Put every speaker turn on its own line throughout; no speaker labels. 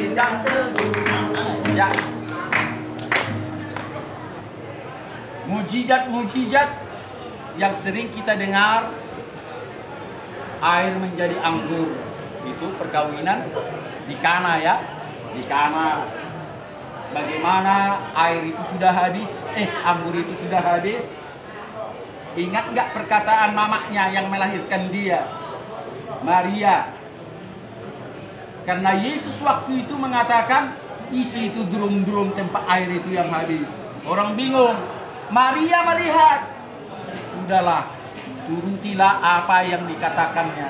berpegang teguh. Ya. Mujizat-mujizat yang sering kita dengar, air menjadi anggur, itu perkawinan di Kana ya, di Kana. Bagaimana air itu sudah habis, anggur itu sudah habis. Ingat nggak perkataan mamanya yang melahirkan dia, Maria? Karena Yesus waktu itu mengatakan, isi itu drum-drum tempat air itu yang habis. Orang bingung. Maria melihat, sudahlah, turutilah apa yang dikatakannya.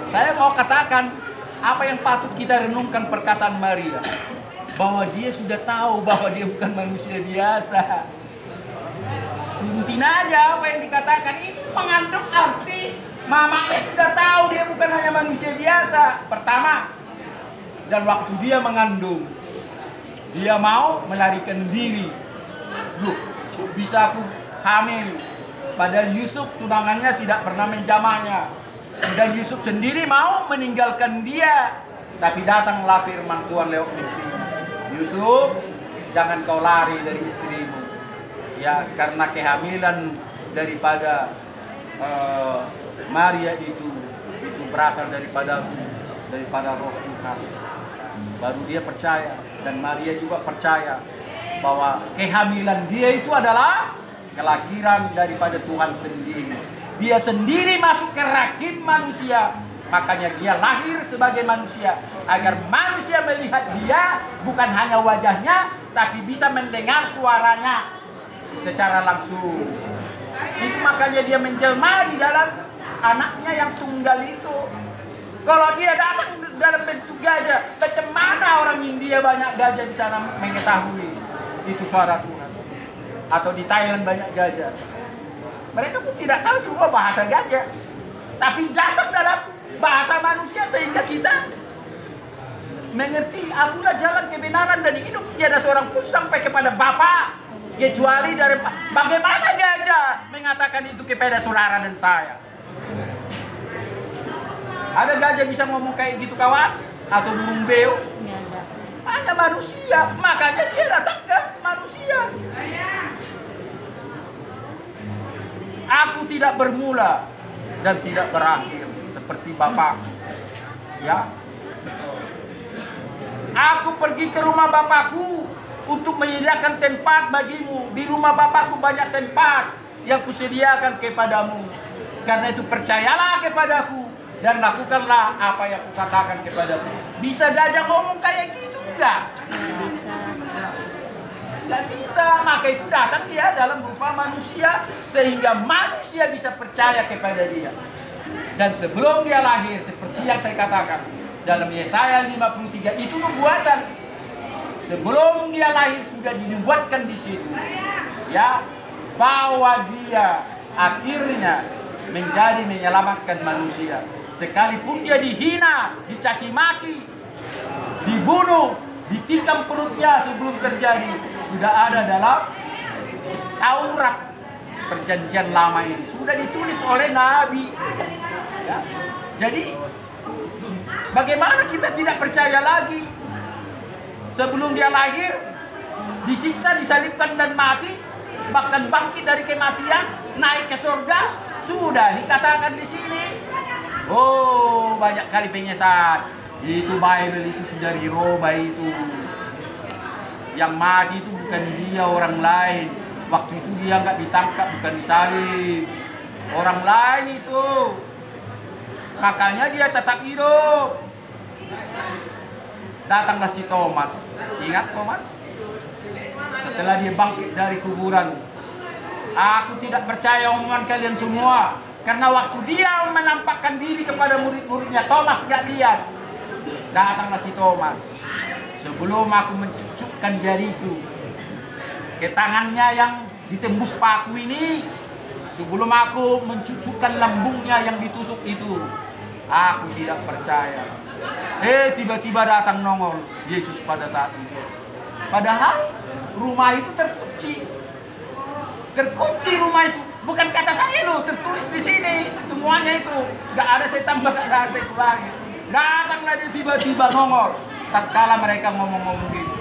Saya mau katakan, apa yang patut kita renungkan perkataan Maria, bahwa dia sudah tahu bahwa dia bukan manusia biasa. Turutin aja apa yang dikatakan. Itu mengandung arti mamanya sudah tahu dia bukan hanya manusia biasa. Pertama, dan waktu dia mengandung, dia mau melarikan diri. Loh, bisa aku hamil? Padahal Yusuf tunangannya tidak pernah menjamahnya. Dan Yusuf sendiri mau meninggalkan dia. Tapi datanglah firman Tuhan lewat mimpi. Yusuf, jangan kau lari dari istrimu. Ya, karena kehamilan daripada Maria itu berasal daripada Roh Tuhan. Baru dia percaya, dan Maria juga percaya bahwa kehamilan dia itu adalah kelahiran daripada Tuhan sendiri. Dia sendiri masuk ke rahim manusia. Makanya dia lahir sebagai manusia, agar manusia melihat dia bukan hanya wajahnya, tapi bisa mendengar suaranya secara langsung. Itu makanya dia menjelma di dalam anaknya yang tunggal itu. Kalau dia datang dalam bentuk gajah, bagaimana orang India banyak gajah di sana mengetahui itu suara Tuhan? Atau di Thailand banyak gajah. Mereka pun tidak tahu semua bahasa gajah, tapi datang dalam bahasa manusia sehingga kita mengerti. Akulah jalan kebenaran dan hidup. Tiada seorang pun sampai kepada Bapa kecuali dari bagaimana gajah mengatakan itu kepada saudara dan saya. Ada gajah bisa ngomong kayak gitu kawan? Atau burung beo? Hanya manusia. Makanya dia datang ke manusia. Aku tidak bermula dan tidak berakhir seperti Bapa. Ya. Aku pergi ke rumah Bapakku untuk menyediakan tempat bagimu. Di rumah Bapakku banyak tempat yang kusediakan kepadamu. Karena itu percayalah kepadaku dan lakukanlah apa yang kukatakan kepadamu. Bisa gajah ngomong kayak gitu enggak? Enggak bisa. Maka itu datang dia dalam rupa manusia sehingga manusia bisa percaya kepada dia. Dan sebelum dia lahir, seperti yang saya katakan dalam Yesaya 53, itu nubuatan. Sebelum dia lahir sudah dinubuatkan di situ, ya, bahwa dia akhirnya menjadi menyelamatkan manusia. Sekalipun dia dihina, dicaci maki, dibunuh, ditikam perutnya sebelum terjadi, sudah ada dalam Taurat Perjanjian Lama ini, sudah ditulis oleh Nabi. Ya. Jadi bagaimana kita tidak percaya lagi? Sebelum dia lahir, disiksa, disalibkan dan mati, bahkan bangkit dari kematian, naik ke surga, sudah dikatakan di sini. Oh, banyak kali penyesat. Itu Bible itu sudah dirubah itu. Yang mati itu bukan dia, orang lain. Waktu itu dia nggak ditangkap, bukan disalib. Orang lain itu. Makanya dia tetap hidup. Datanglah si Thomas. Ingat Thomas? Setelah dia bangkit dari kuburan. Aku tidak percaya omongan kalian semua. Karena waktu dia menampakkan diri kepada murid-muridnya, Thomas gak lihat. Datanglah si Thomas. Sebelum aku mencucukkan jariku ke tangannya yang ditembus paku ini, sebelum aku mencucukkan lambungnya yang ditusuk itu, aku tidak percaya. Tiba-tiba datang nongol Yesus pada saat itu. Padahal rumah itu terkunci. Terkunci rumah itu. Bukan kata saya loh, tertulis di sini. Semuanya itu. Gak ada saya tambah, gak ada saya kurangi. Datanglah dia tiba-tiba nongol. tatkala mereka ngomong-ngomong gitu,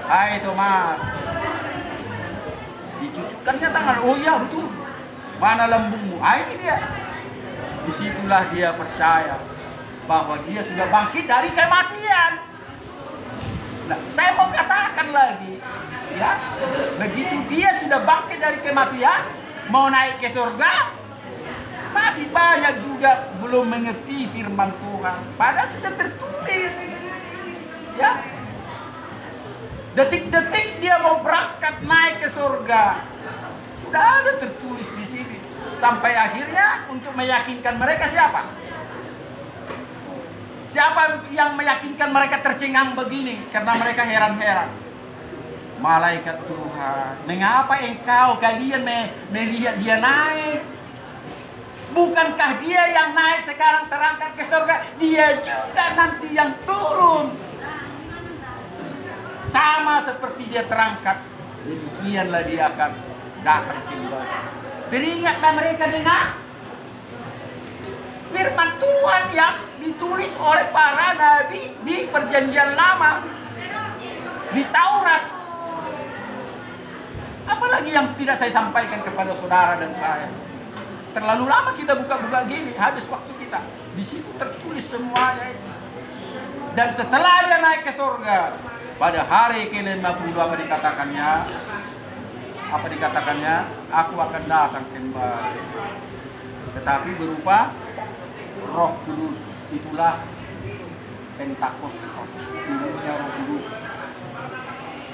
hai Thomas, dicucukkannya tangan, oh iya betul, mana lambungmu? Ini dia. Disitulah dia percaya bahwa dia sudah bangkit dari kematian. Nah, saya mau katakan lagi, ya, begitu dia sudah bangkit dari kematian, mau naik ke surga, masih banyak juga belum mengerti firman Tuhan. Padahal sudah tertulis, ya. Detik-detik dia mau berangkat naik ke surga, sudah ada tertulis di sini. Sampai akhirnya untuk meyakinkan mereka siapa? Siapa yang meyakinkan mereka tercengang begini? Karena mereka heran-heran. Malaikat Tuhan, mengapa kalian melihat dia naik? Bukankah dia yang naik sekarang terangkat ke surga? Dia juga nanti yang turun. Sama seperti dia terangkat, demikianlah dia akan datang kembali. Beringatlah mereka dengan firman Tuhan yang ditulis oleh para nabi di Perjanjian Lama, di Taurat. Apalagi yang tidak saya sampaikan kepada saudara dan saya. Terlalu lama kita buka-buka gini, habis waktu kita. Di situ tertulis semuanya itu. Dan setelah dia naik ke surga, pada hari ke-50 apa dikatakannya? Aku akan datang kembali. Tetapi berupa Roh Kudus. Itulah Pentakosta. Turunnya Roh Kudus.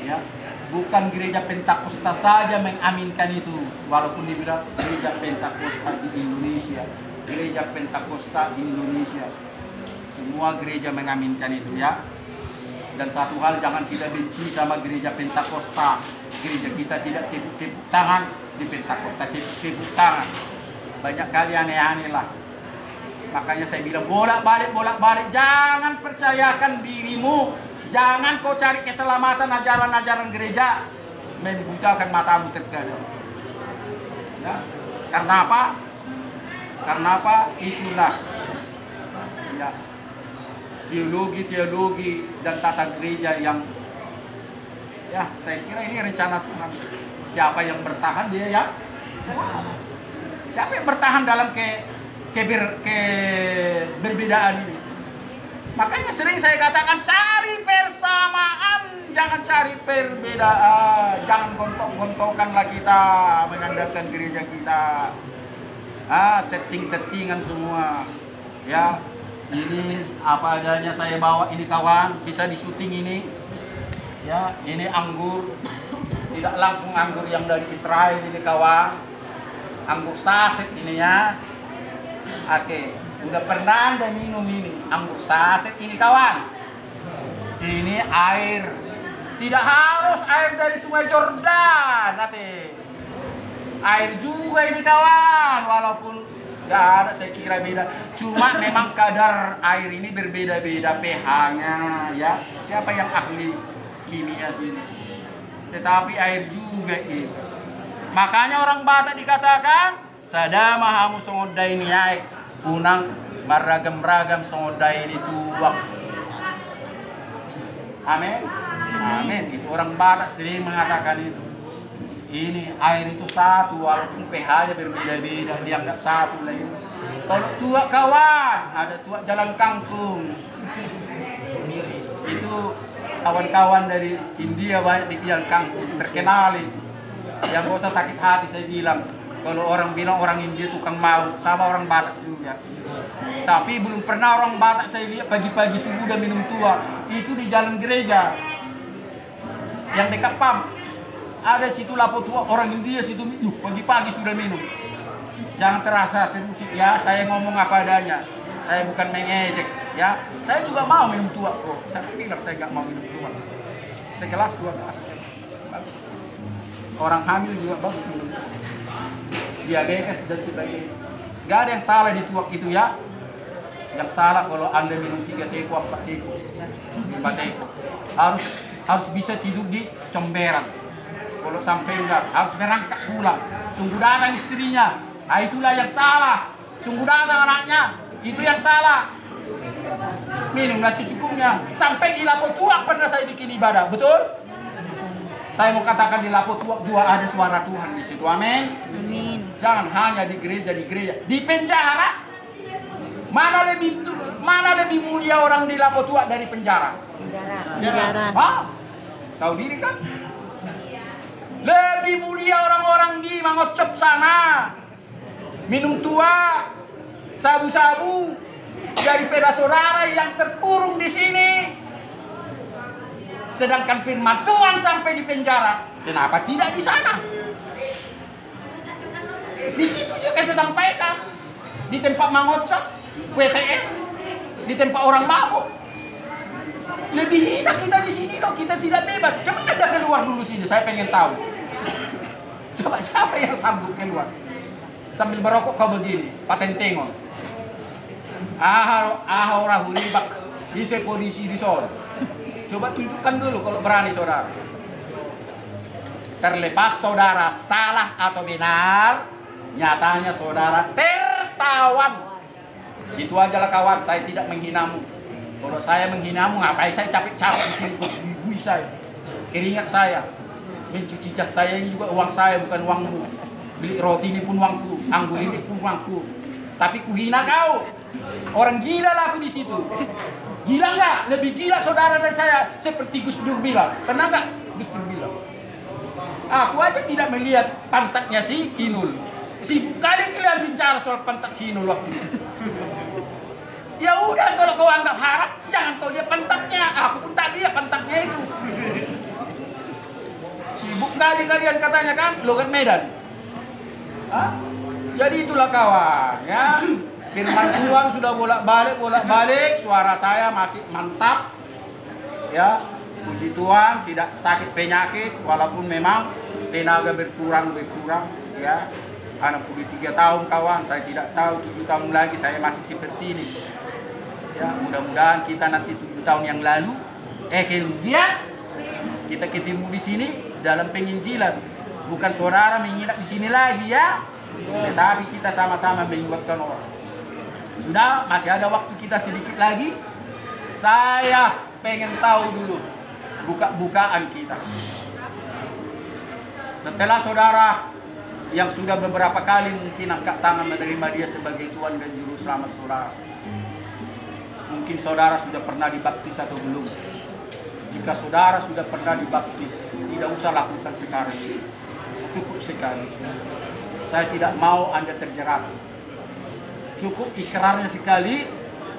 Ya, bukan gereja Pentakosta saja mengaminkan itu, walaupun dibilang gereja Pentakosta di Indonesia, gereja Pentakosta di Indonesia, semua gereja mengaminkan itu, ya. Dan satu hal, jangan kita benci sama gereja Pentakosta. Gereja kita tidak tepuk tangan, di Pentakosta tepuk tangan. Banyak kali aneh-aneh lah. Makanya saya bilang bolak-balik, jangan percayakan dirimu. Jangan kau cari keselamatan ajaran-ajaran gereja, membutakan matamu terkadang. Ya. Karena apa? Karena apa? Itulah, ya, teologi dan tata gereja yang, ya, saya kira ini rencana Tuhan. Siapa yang bertahan, dia yang selamat. Siapa yang bertahan dalam keberbedaan ini? Makanya sering saya katakan, cari persamaan, jangan cari perbedaan. Jangan gontok-gontokkanlah kita mengandalkan gereja kita. Setting-settingan semua. Ya, ini apa adanya saya bawa ini kawan, bisa disuting ini. Ya, ini anggur. Tidak langsung anggur yang dari Israel ini kawan. Anggur saset ini ya. Oke. Udah pernah Anda minum ini anggur saset ini kawan. Ini air, tidak harus air dari Sungai Jordan nanti. Air juga ini kawan, walaupun nggak ada, saya kira beda. Cuma memang kadar air ini berbeda-beda pH-nya, ya. Siapa yang ahli kimia sini? Tetapi air juga ini. Makanya orang Batak dikatakan sadama hamu songodai niaik. Unang maragam-ragam songodai ini tuak. Amin. Amin. Itu orang Batak sering mengatakan itu. Ini air itu satu, walaupun pH-nya berbeda-beda, dianggap satu lah itu. Kalau tuak kawan, ada tuak jalan kangkung. Itu kawan-kawan dari India banyak di jalan kangkung, terkenal itu. Yang gak usah sakit hati saya bilang. Kalau orang bilang orang India tukang mau, sama orang Batak juga. Tapi belum pernah orang Batak saya lihat pagi-pagi subuh udah minum tua. Itu di jalan gereja yang dekat PAM. Ada situ lapo tua orang India situ, pagi-pagi sudah minum. Jangan terasa terusik ya, saya ngomong apa adanya. Saya bukan mengejek ya. Saya juga mau minum tua kok. Saya bilang saya nggak mau minum tua. Segelas 2 gelas. Orang hamil juga bagus minum. Diabetes dan sebagainya. Gak ada yang salah di tuak itu ya. Yang salah kalau Anda minum 3 teko, 4 teko, 5 teko. Harus bisa tidur di comberan. Kalau sampai enggak, harus berangkat pulang. Tunggu datang istrinya. Itulah yang salah. Tunggu datang anaknya. Itu yang salah. minumlah secukupnya. Sampai di Lapo Tuak pernah saya bikin ibadah, betul? Saya mau katakan di Lapo Tuak juga ada suara Tuhan di situ, amin.
Amin.
Jangan hanya di gereja, di penjara. Mana lebih mulia orang di Lapo Tuak dari penjara?
Penjara.
Hah? Tahu diri kan? Lebih mulia orang-orang di Mangocop sana, minum tua, sabu-sabu, daripada saudara yang terkurung di sini. Sedangkan firman Tuhan sampai di penjara, kenapa tidak di sana? Di situ juga kita sampaikan, di tempat Mangocop, WTS, di tempat orang mabuk. Lebih hina kita di sini dong, kita tidak bebas. Coba Anda keluar dulu sini, saya pengen tahu. Coba siapa yang sanggup keluar sambil merokok kau begini, patentengon. Orang huribak bisa kondisi di sana. Coba tunjukkan dulu kalau berani saudara. Terlepas saudara salah atau benar, nyatanya saudara tertawan. Itu aja lah kawan, saya tidak menghinamu. Kalau saya menghinamu, ngapain saya capek-capek di sini bui saya, keringat saya, mencuci jas saya ini juga uang saya, bukan uangmu. Beli roti ini pun uangku, anggur ini pun uangku. Tapi kuhina kau. Orang gila lah aku di situ. Gila nggak? Lebih gila saudara dan saya, seperti Gus Dur bilang. Pernah nggak Gus Dur bilang? Aku aja tidak melihat pantatnya si Inul. Sibuk kali kalian bicara soal pantat si Inul waktu itu. Ya udah, kalau kau anggap harap, jangan kau lihat pantatnya. Aku pun tak lihat pantatnya itu. Sibuk kali kalian katanya kan, logat Medan. Hah? Jadi itulah kawan, ya. Firman Tuhan sudah bolak-balik, suara saya masih mantap. Ya, puji Tuhan, tidak sakit penyakit, walaupun memang tenaga berkurang, ya. Anak 3 tahun kawan, saya tidak tahu 7 tahun lagi saya masih seperti ini. Ya, mudah-mudahan kita nanti 7 tahun yang lalu, kemudian kita ketemu di sini dalam penginjilan. Bukan saudara menginap di sini lagi ya, tetapi kita sama-sama mengingatkan orang. Sudah, masih ada waktu kita sedikit lagi. Saya pengen tahu dulu buka-bukaan kita. Setelah saudara yang sudah beberapa kali mungkin angkat tangan menerima dia sebagai Tuhan dan Juru Selamat saudara. Mungkin saudara sudah pernah dibaptis atau belum. Jika saudara sudah pernah dibaptis, tidak usah lakukan sekarang. Cukup sekali. Saya tidak mau Anda terjerat. Cukup ikrarnya sekali,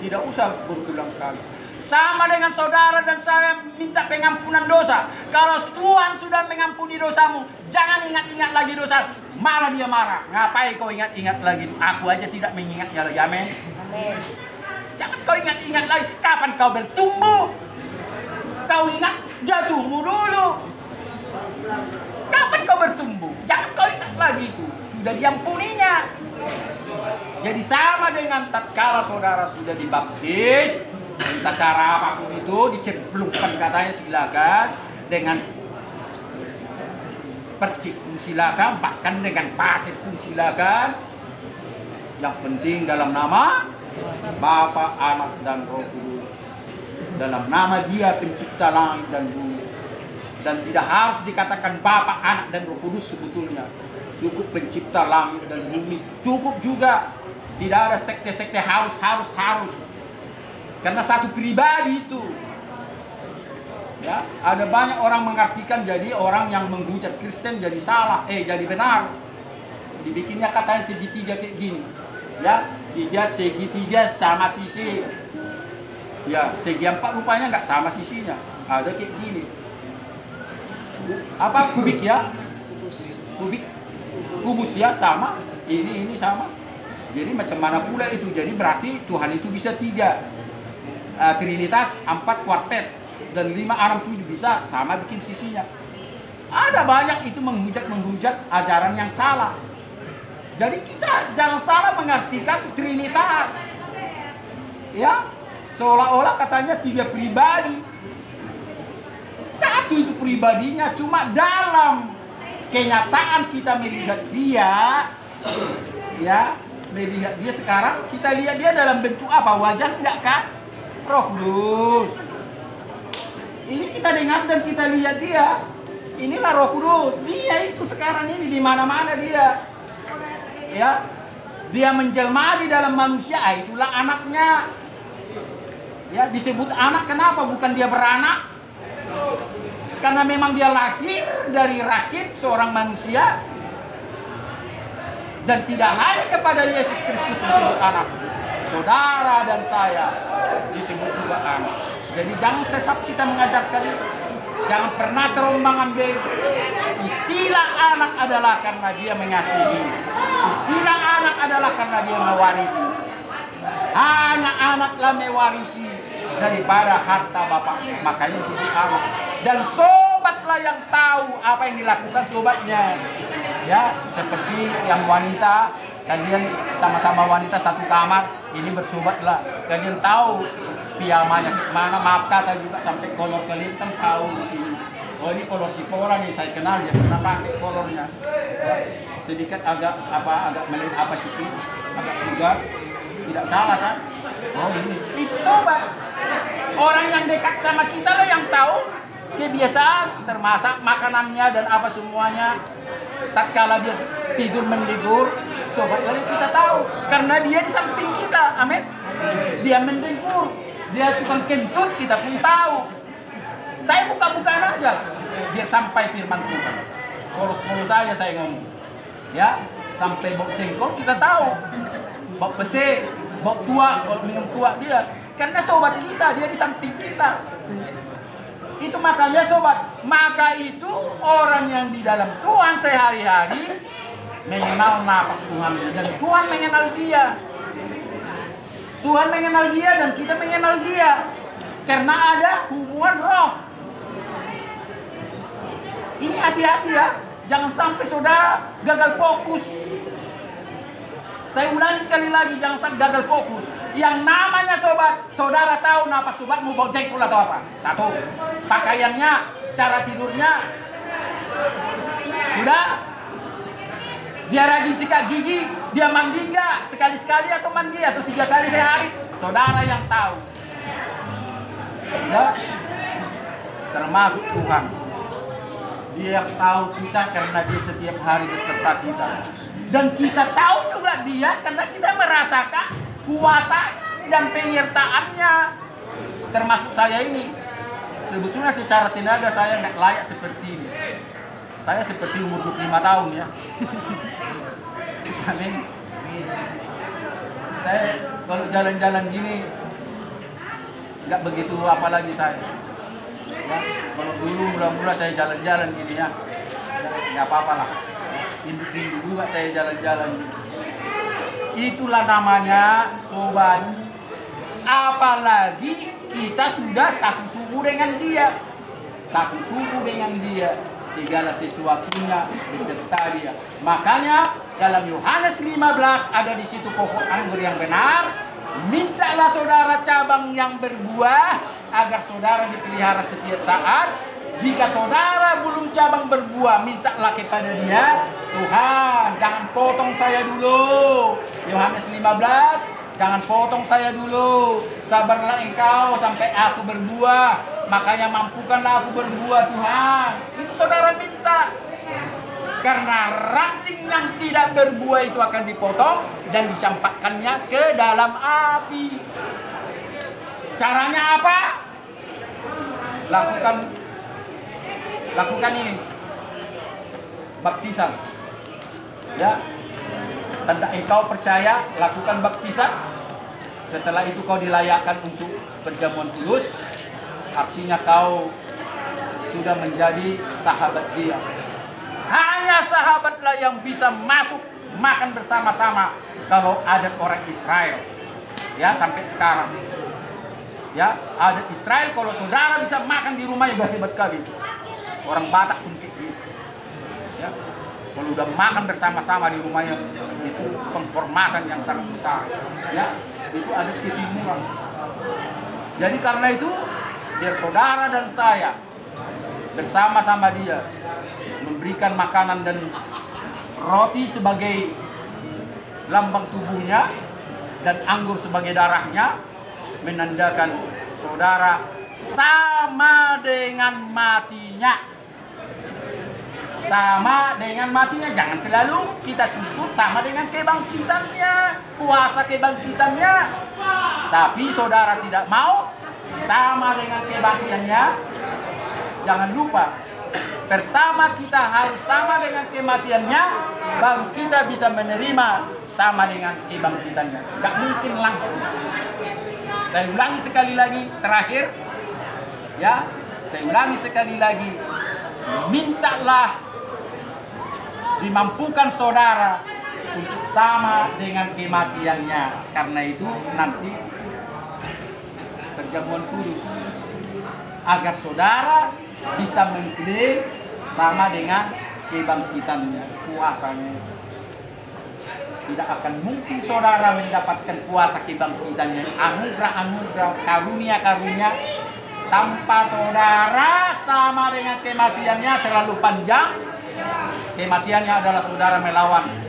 tidak usah berulang kali. Sama dengan saudara dan saya minta pengampunan dosa. Kalau Tuhan sudah mengampuni dosamu, jangan ingat-ingat lagi dosa. Malah dia marah. Ngapain kau ingat-ingat lagi? Aku aja tidak mengingatnya lagi. Amin. Amin. Jangan kau ingat-ingat lagi. Kapan kau bertumbuh? Kau ingat jatuhmu dulu. Kapan kau bertumbuh? Jangan kau ingat lagi itu. Sudah diampuninya. Jadi sama dengan tatkala saudara sudah dibaptis, entah cara apapun itu, diceplukkan katanya silakan, dengan percik pun silakan, bahkan dengan pasir pun silakan. Yang penting dalam nama Bapa, Anak, dan Roh Kudus. Dalam nama Dia pencipta langit dan bumi. Dan tidak harus dikatakan Bapa, Anak, dan Roh Kudus sebetulnya. Cukup pencipta langit dan bumi. Cukup juga. Tidak ada sekte-sekte harus. Karena satu pribadi itu. Ya, ada banyak orang mengartikan jadi orang yang menghujat Kristen jadi salah, jadi benar. Dibikinnya katanya segitiga kayak gini. Ya, tiga segitiga sama sisi. Ya, segi 4 rupanya nggak sama sisinya. Ada kayak gini. Apa kubik ya? Kubus ya sama. Ini sama. Jadi macam mana pula itu? Jadi berarti Tuhan itu bisa 3. Trinitas 4 kuartet dan 5 6 7 bisa sama bikin sisinya. Ada banyak itu menghujat ajaran yang salah. Jadi kita jangan salah mengartikan Trinitas. Ya, seolah-olah katanya 3 pribadi. Satu itu pribadinya, cuma dalam kenyataan kita melihat dia, ya, melihat dia sekarang, kita lihat dia dalam bentuk apa? Wajah enggak kan? Roh Kudus. Ini kita dengar dan kita lihat dia. Inilah Roh Kudus. Dia itu sekarang ini di mana-mana dia. Ya. Dia menjelma di dalam manusia, itulah anaknya. Ya, disebut anak kenapa? Bukan dia beranak. Karena memang dia lahir dari rahim seorang manusia. Dan tidak hanya kepada Yesus Kristus disebut anak. Saudara dan saya disebut juga anak. Jadi jangan sesat kita mengajarkan itu. Jangan pernah terombang-ambing. Istilah anak adalah karena dia mengasihi. Istilah anak adalah karena dia mewarisi. Hanya anaklah mewarisi daripada harta bapaknya. Makanya disebut anak. Dan sobatlah yang tahu apa yang dilakukan sobatnya. Ya, seperti yang wanita, kalian sama-sama wanita satu kamar, ini bersobatlah. Kalian tahu piyamanya mana, maaf kata juga sampai kolor kalian kan tahu di sini. Oh ini kolor Sipora nih, saya kenal dia pernah pakai kolornya. Ya, sedikit agak melihat apa sih, agak pugar, tidak salah kan? Oh ini itu sobat. Orang yang dekat sama kita lah yang tahu kebiasaan, termasuk makanannya dan apa semuanya. Tatkala dia tidur mendigur, sobat lain kita tahu karena dia di samping kita. Amin. Dia mendigur, dia tukang kentut, kita pun tahu. Saya buka-bukaan aja, dia sampai firman Tuhan. Polos-polos saja saya ngomong. Ya, sampai bau cengkok kita tahu. Bau pete, bau tua, kalau minum tua dia. Karena sobat kita, dia di samping kita. Itu makanya sobat, maka itu orang yang di dalam Tuhan sehari-hari mengenal nafas Tuhan dan Tuhan mengenal dia. Tuhan mengenal dia dan kita mengenal dia karena ada hubungan roh. Ini hati-hati ya, jangan sampai saudara gagal fokus. Saya ulangi sekali lagi, jangan sampai gagal fokus. Yang namanya sobat, saudara tahu nafas sobat mau bau jengkol atau apa? Satu, pakaiannya, cara tidurnya, sudah. Dia rajin sikat gigi, dia mandi nggak? Sekali-sekali atau mandi atau 3 kali sehari? Saudara yang tahu. Sudah, termasuk Tuhan. Dia yang tahu kita karena dia setiap hari beserta kita. Dan kita tahu juga dia karena kita merasakan kuasa dan penyertaannya. Termasuk saya ini. Sebetulnya secara tenaga saya nggak layak seperti ini. Saya seperti umur 25 tahun ya. Amin. Saya kalau jalan-jalan gini nggak begitu apalagi saya. Ya, kalau dulu mula-mula saya jalan-jalan gini ya, nggak apa-apa lah. Rindu juga saya jalan-jalan. Itulah namanya sobat. Apalagi kita sudah satu tubuh dengan dia. Satu tubuh dengan dia. Segala sesuatunya beserta dia. Makanya dalam Yohanes 15 ada di situ pokok anggur yang benar. Mintalah saudara cabang yang berbuah agar saudara dipelihara setiap saat. Jika saudara belum cabang berbuah, mintalah kepada dia, Tuhan, jangan potong saya dulu. Yohanes 15, jangan potong saya dulu. Sabarlah engkau sampai aku berbuah. Makanya mampukanlah aku berbuah, Tuhan. Itu saudara minta. Karena ranting yang tidak berbuah itu akan dipotong dan dicampakkannya ke dalam api. Caranya apa? Lakukan ini. Baptisan. Ya. Tanda engkau percaya, lakukan baptisan. Setelah itu kau dilayakkan untuk perjamuan kudus. Artinya kau sudah menjadi sahabat dia. Hanya sahabatlah yang bisa masuk makan bersama-sama kalau adat orang Israel. Ya, sampai sekarang. Ya, adat Israel kalau saudara bisa makan di rumahnya hebat kali. Orang Batak pun kayak gitu. Ya. Kalau udah makan bersama-sama di rumahnya itu penghormatan yang sangat besar. Ya, itu adat ketimuran. Jadi karena itu biar saudara dan saya bersama-sama dia memberikan makanan dan roti sebagai lambang tubuhnya dan anggur sebagai darahnya. menandakan saudara sama dengan matinya. Sama dengan matinya, jangan selalu kita tuntut sama dengan kebangkitannya, kuasa kebangkitannya. Tapi saudara tidak mau sama dengan kebangkitannya, jangan lupa, pertama kita harus sama dengan kematiannya, baru kita bisa menerima sama dengan kebangkitannya. Gak mungkin langsung. Saya ulangi sekali lagi, terakhir, ya, saya ulangi sekali lagi, mintalah dimampukan saudara untuk sama dengan kematiannya. Karena itu nanti perjamuan kudus, agar saudara bisa mengklaim sama dengan kebangkitannya, kuasanya. Tidak akan mungkin saudara mendapatkan kuasa kebangkitannya, anugerah-anugerah, karunia-karunia, tanpa saudara sama dengan kematiannya terlalu panjang. Kematiannya adalah saudara melawan